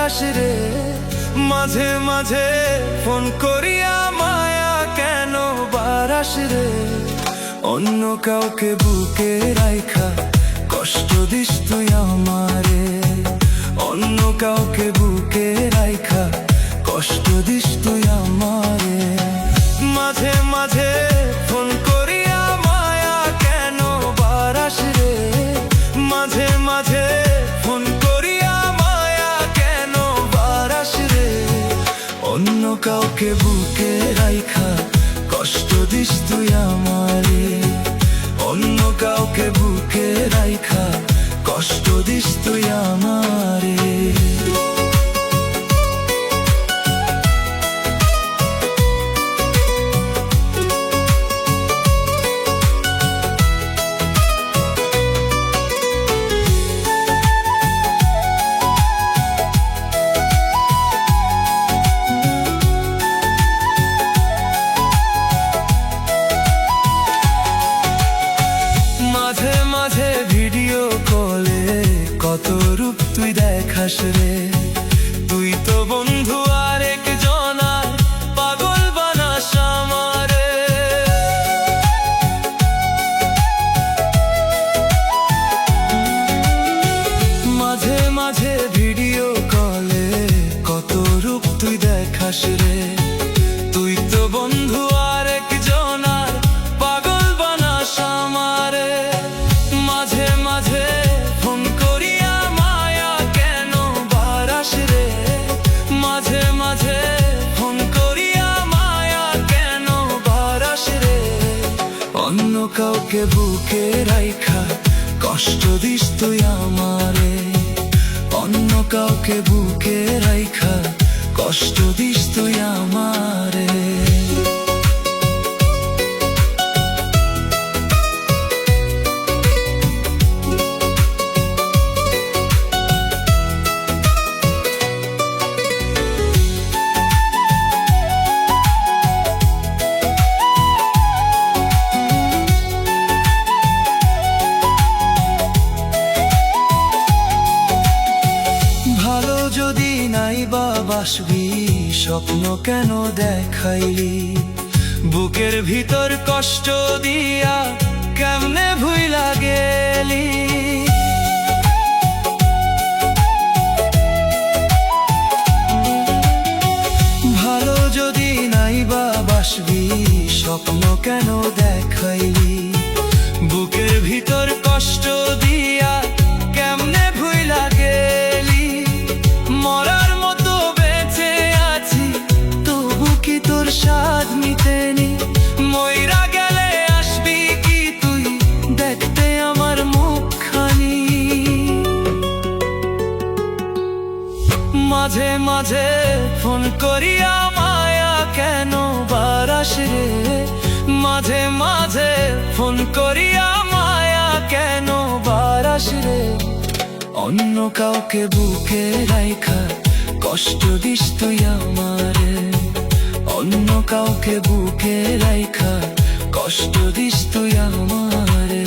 বারাস রে। মাঝে মাঝে ফোন করিয়া মায়া কেন বারাস রে। অন্য কাউকে বুকে রাইখা কষ্ট দিস তুই আমারে। অন্য কাউকে বুকে রাইখা কষ্ট দিস তুই আমারে। মাঝে মাঝে ফোন করিয়া মায়া কেন বারাস রে। মাঝে মাঝে ফোন করিয়া মায়া কেন বারাস রে। অন্য কাউকে বুকে রাইখা কষ্ট দিস তুই আমারে। অন্য কাউকে বুকে রাইখা কষ্ট দিস তুই আমারে। মাঝে মাঝে ভিডিও কলে কত রূপ তুই দেখাস রে। তুই তো বন্ধু আর একজনার পাগল বানাস আমারে। মাঝে মাঝে ভিডিও কলে কত রূপ তুই দেখাস রে। তুই তো বন্ধু আর একজনার পাগল বানাস আমারে। মাঝে মাঝে ফোন করিয়া মায়া কেন বারাস রে। মাঝে মাঝে ফোন করিয়া মায়া কেন বারাস রে। অন্য কাউকে বুকে রাইখা কষ্ট দিস তুই আমারে। অন্য কাউকে বুকে রাইখা কষ্ট দিস তুই আমারে। ভালো যদি নাই বা বাসবি স্বপ্ন কেন দেখাইলি। বুকের ভিতর কষ্ট দিয়া কেমনে ভুইলা গেলি। ভালো যদি নাই বা বাসবি স্বপ্ন কেন দেখাইলি। বুকের ভিতর কষ্ট দিয়া কেমনে ভুইলা গেলি। মরার মতো বেঁচে আছি তবু কি তোর স্বাদ মিটেনি। মইরা গেলে আসবি কি তুই দেখতে আমার মুখখানি। মাঝে মাঝে ফোন করিয়া মায়া কেন বারাস রে। মাঝে মাঝে ফোন করিয়া মায়া কেন বারাস রে। অন্য কাউকে বুকে রাইখা কষ্ট দিস তুই আমারে। অন্য কাউকে বুকে রাইখা কষ্ট দিস তুই আমারে।